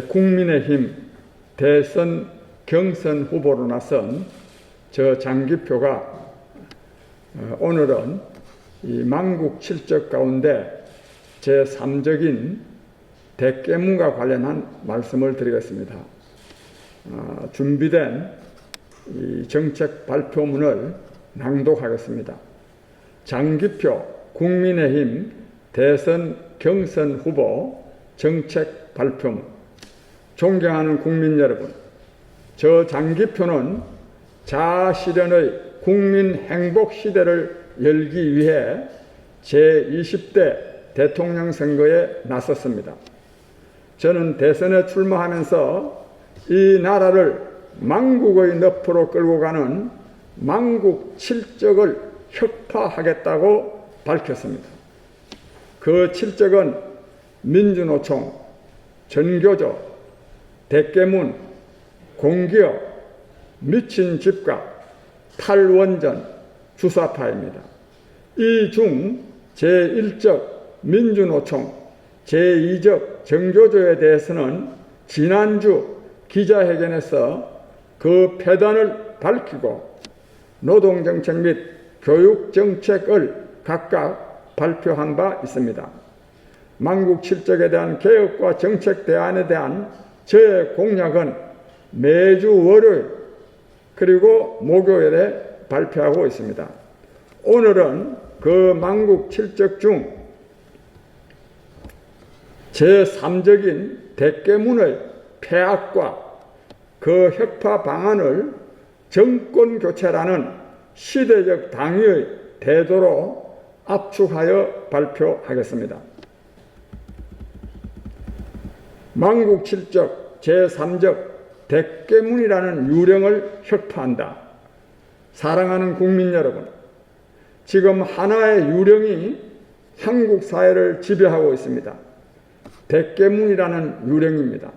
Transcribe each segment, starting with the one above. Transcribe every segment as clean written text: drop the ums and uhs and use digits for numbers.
국민의힘 대선 경선 후보로 나선 저 장기표가 오늘은 이 만국 칠적 가운데 제3적인 대깨문과 관련한 말씀을 드리겠습니다. 준비된 이 정책 발표문을 낭독하겠습니다. 장기표 국민의힘 대선 경선 후보 정책 발표문. 존경하는 국민 여러분, 저 장기표는 자아실현의 국민 행복 시대를 열기 위해 제20대 대통령 선거에 나섰습니다. 저는 대선에 출마하면서 이 나라를 만국의 늪으로 끌고 가는 만국 칠적을 혁파하겠다고 밝혔습니다. 그 칠적은 민주노총, 전교조, 대깨문, 공기업, 미친 집값, 탈원전, 주사파입니다. 이 중 제1적 민주노총, 제2적 전교조에 대해서는 지난주 기자회견에서 그 폐단을 밝히고 노동정책 및 교육정책을 각각 발표한 바 있습니다. 만국 칠적에 대한 개혁과 정책 대안에 대한 저의 공약은 매주 월요일 그리고 목요일에 발표하고 있습니다. 오늘은 그 만국 칠적 중 제3적인 대깨문의 폐악과 그 혁파 방안을 정권교체라는 시대적 당위의 태도로 압축하여 발표하겠습니다. 만국 칠적 제3적 대깨문이라는 유령을 혁파한다. 사랑하는 국민 여러분, 지금 하나의 유령이 한국 사회를 지배하고 있습니다. 대깨문이라는 유령입니다.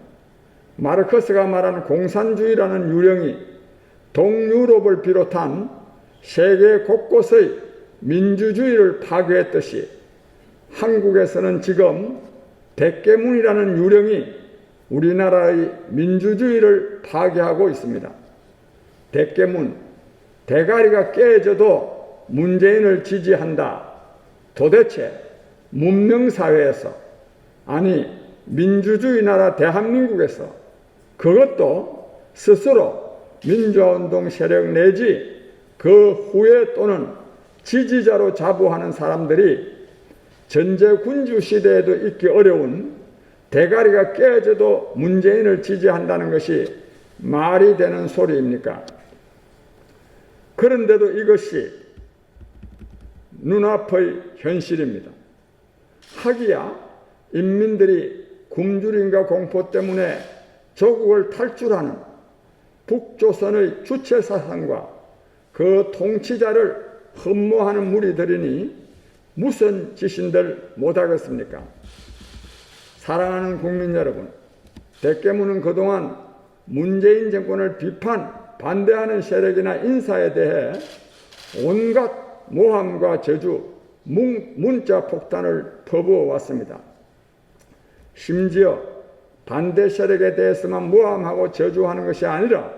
마르크스가 말하는 공산주의라는 유령이 동유럽을 비롯한 세계 곳곳의 민주주의를 파괴했듯이 한국에서는 지금 대깨문이라는 유령이 우리나라의 민주주의를 파괴하고 있습니다. 대깨문, 대가리가 깨져도 문재인을 지지한다. 도대체 문명사회에서, 아니 민주주의 나라 대한민국에서 그것도 스스로 민주화운동 세력 내지 그 후예 또는 지지자로 자부하는 사람들이 전제군주 시대에도 있기 어려운 대가리가 깨져도 문재인을 지지한다는 것이 말이 되는 소리입니까? 그런데도 이것이 눈앞의 현실입니다. 하기야 인민들이 굶주림과 공포 때문에 조국을 탈출하는 북조선의 주체사상과 그 통치자를 흠모하는 무리들이니 무슨 짓인들 못하겠습니까? 사랑하는 국민 여러분, 대깨문은 그동안 문재인 정권을 반대하는 세력이나 인사에 대해 온갖 모함과 저주, 문자 폭탄을 퍼부어 왔습니다. 심지어 반대 세력에 대해서만 모함하고 저주하는 것이 아니라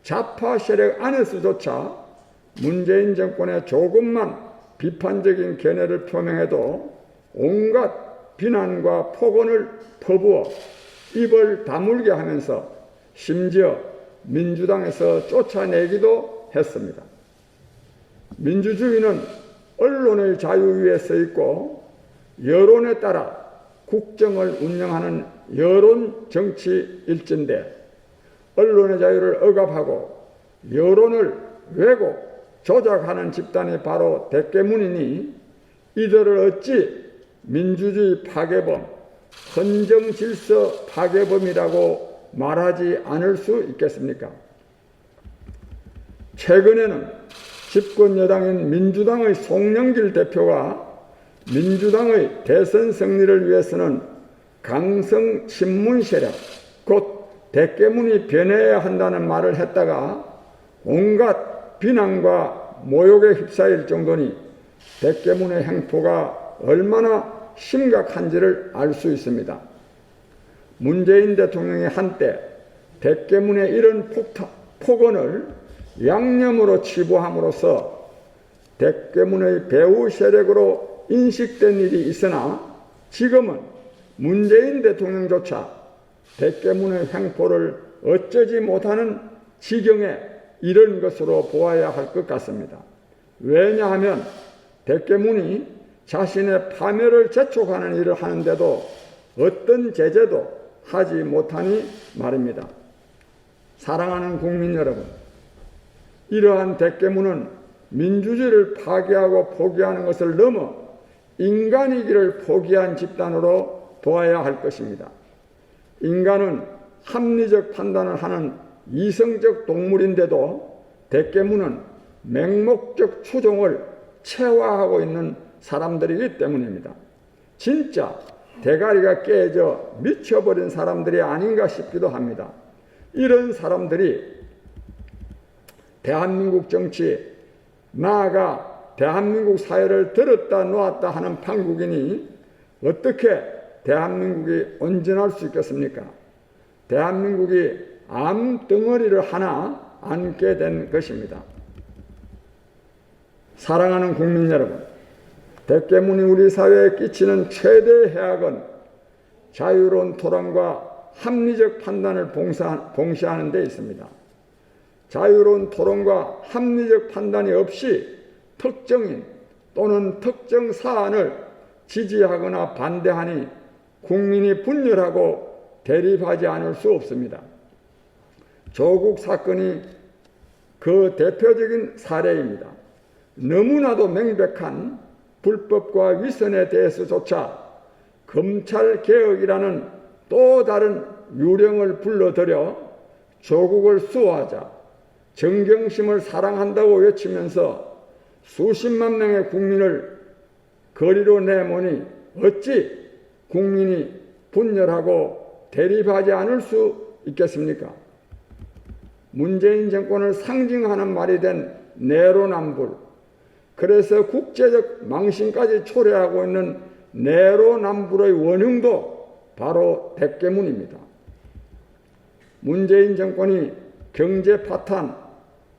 좌파 세력 안에서조차 문재인 정권에 조금만 비판적인 견해를 표명해도 온갖 비난과 폭언을 퍼부어 입을 다물게 하면서 심지어 민주당에서 쫓아내기도 했습니다. 민주주의는 언론의 자유 위에 서 있고 여론에 따라 국정을 운영하는 여론 정치일진데 언론의 자유를 억압하고 여론을 왜곡, 조작하는 집단이 바로 대깨문이니 이들을 어찌 민주주의 파괴범, 헌정질서 파괴범이라고 말하지 않을 수 있겠습니까? 최근에는 집권 여당인 민주당의 송영길 대표가 민주당의 대선 승리를 위해서는 강성 친문 세력, 곧 대깨문이 변해야 한다는 말을 했다가 온갖 비난과 모욕에 휩싸일 정도니 대깨문의 행포가 얼마나 심각한지를 알 수 있습니다. 문재인 대통령이 한때 대깨문의 이런 폭언을 양념으로 치부함으로써 대깨문의 배후 세력으로 인식된 일이 있으나 지금은 문재인 대통령조차 대깨문의 횡포를 어쩌지 못하는 지경에 이른 것으로 보아야 할 것 같습니다. 왜냐하면 대깨문이 자신의 파멸을 재촉하는 일을 하는데도 어떤 제재도 하지 못하니 말입니다. 사랑하는 국민 여러분, 이러한 대깨문은 민주주의를 파괴하고 포기하는 것을 넘어 인간이기를 포기한 집단으로 보아야 할 것입니다. 인간은 합리적 판단을 하는 이성적 동물인데도 대깨문은 맹목적 추종을 체화하고 있는 사람들이기 때문입니다. 진짜 대가리가 깨져 미쳐버린 사람들이 아닌가 싶기도 합니다. 이런 사람들이 대한민국 정치, 나아가 대한민국 사회를 들었다 놓았다 하는 판국이니 어떻게 대한민국이 온전할 수 있겠습니까? 대한민국이 암덩어리를 하나 안게 된 것입니다. 사랑하는 국민 여러분, 대깨문이 우리 사회에 끼치는 최대 해악은 자유로운 토론과 합리적 판단을 봉쇄하는 데 있습니다. 자유로운 토론과 합리적 판단이 없이 특정인 또는 특정 사안을 지지하거나 반대하니 국민이 분열하고 대립하지 않을 수 없습니다. 조국 사건이 그 대표적인 사례입니다. 너무나도 명백한 불법과 위선에 대해서조차 검찰개혁이라는 또 다른 유령을 불러들여 조국을 수호하자, 정경심을 사랑한다고 외치면서 수십만 명의 국민을 거리로 내모니 어찌 국민이 분열하고 대립하지 않을 수 있겠습니까? 문재인 정권을 상징하는 말이 된 내로남불, 그래서 국제적 망신까지 초래하고 있는 내로남불의 원흉도 바로 대깨문입니다. 문재인 정권이 경제 파탄,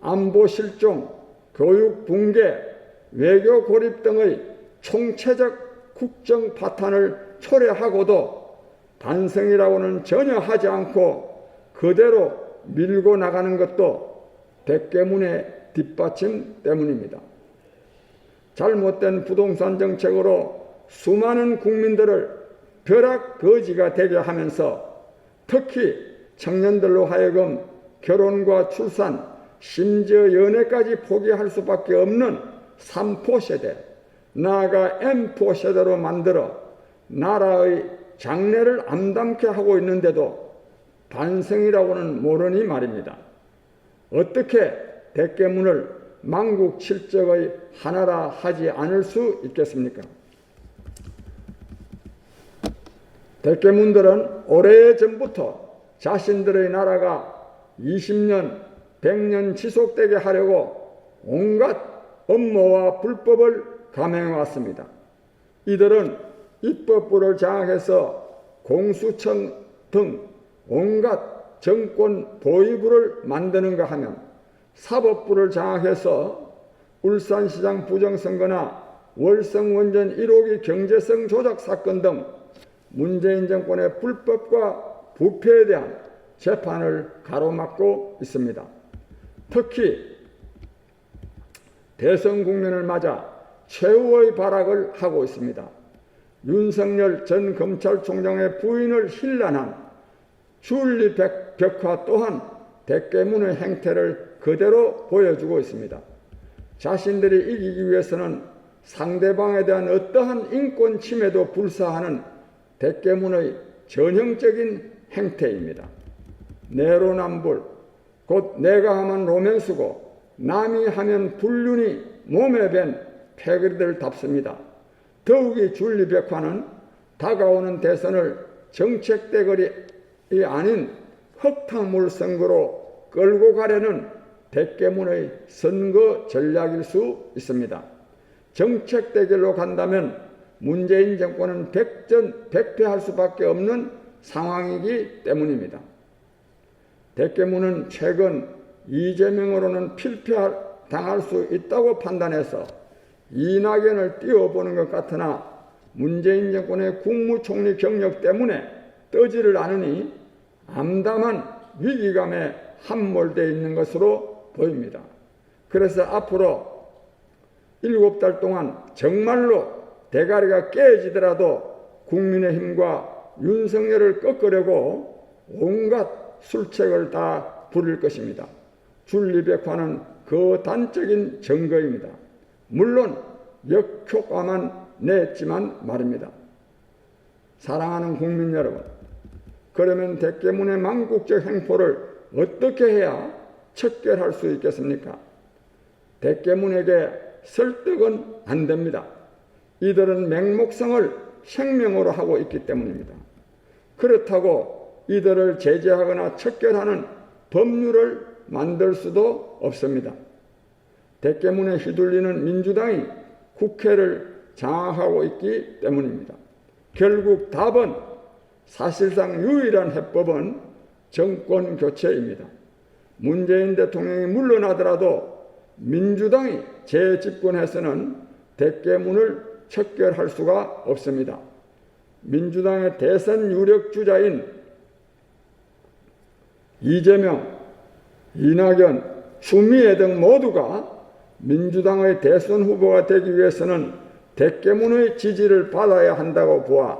안보 실종, 교육 붕괴, 외교 고립 등의 총체적 국정 파탄을 초래하고도 반성이라고는 전혀 하지 않고 그대로 밀고 나가는 것도 대깨문의 뒷받침 때문입니다. 잘못된 부동산 정책으로 수많은 국민들을 벼락거지가 되게 하면서 특히 청년들로 하여금 결혼과 출산, 심지어 연애까지 포기할 수밖에 없는 3포 세대, 나아가 M포 세대로 만들어 나라의 장래를 암담케 하고 있는데도 반성이라고는 모르니 말입니다. 어떻게 대깨문을 만국 칠적의 하나라 하지 않을 수 있겠습니까? 대깨문들은 오래전부터 자신들의 나라가 20년, 100년 지속되게 하려고 온갖 음모와 불법을 감행해왔습니다. 이들은 입법부를 장악해서 공수처 등 온갖 정권 보위부를 만드는가 하면 사법부를 장악해서 울산시장 부정선거나 월성원전 1호기 경제성 조작 사건 등 문재인 정권의 불법과 부패에 대한 재판을 가로막고 있습니다. 특히 대선 국면을 맞아 최후의 발악을 하고 있습니다. 윤석열 전 검찰총장의 부인을 힐난한 주얼리 벽화 또한 대깨문의 행태를 그대로 보여주고 있습니다. 자신들이 이기기 위해서는 상대방에 대한 어떠한 인권 침해도 불사하는 대깨문의 전형적인 행태입니다. 내로남불, 곧 내가 하면 로맨스고 남이 하면 불륜이 몸에 밴 패거리들답습니다. 더욱이 주얼리벽화는 다가오는 대선을 정책대거리 아닌 흙탕물 선거로 끌고 가려는 대깨문의 선거 전략일 수 있습니다. 정책 대결로 간다면 문재인 정권은 백전백패할 수밖에 없는 상황이기 때문입니다. 대깨문은 최근 이재명으로는 필패당할 수 있다고 판단해서 이낙연을 띄워보는 것 같으나 문재인 정권의 국무총리 경력 때문에 떠지를 않으니 암담한 위기감에 함몰되어 있는 것으로 보입니다. 그래서 앞으로 7달 동안 정말로 대가리가 깨지더라도 국민의힘과 윤석열을 꺾으려고 온갖 술책을 다 부릴 것입니다. 줄리백화는 그 단적인 증거입니다. 물론 역효과만 냈지만 말입니다. 사랑하는 국민 여러분, 그러면 대깨문의 망국적 행포를 어떻게 해야 척결할 수 있겠습니까? 대깨문에게 설득은 안 됩니다. 이들은 맹목성을 생명으로 하고 있기 때문입니다. 그렇다고 이들을 제재하거나 척결하는 법률을 만들 수도 없습니다. 대깨문에 휘둘리는 민주당이 국회를 장악하고 있기 때문입니다. 결국 답은 사실상 유일한 해법은 정권 교체입니다. 문재인 대통령이 물러나더라도 민주당이 재집권해서는 대깨문을 척결할 수가 없습니다. 민주당의 대선 유력 주자인 이재명, 이낙연, 추미애 등 모두가 민주당의 대선 후보가 되기 위해서는 대깨문의 지지를 받아야 한다고 보아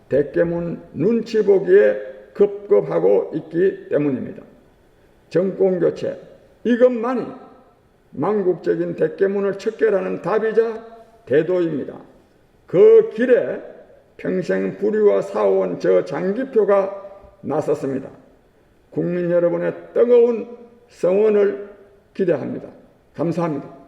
대깨문 눈치 보기에 급급하고 있기 때문입니다. 정권교체, 이것만이 망국적인 대깨문을 척결하는 답이자 대도입니다. 그 길에 평생 불의와 사온 저 장기표가 나섰습니다. 국민 여러분의 뜨거운 성원을 기대합니다. 감사합니다.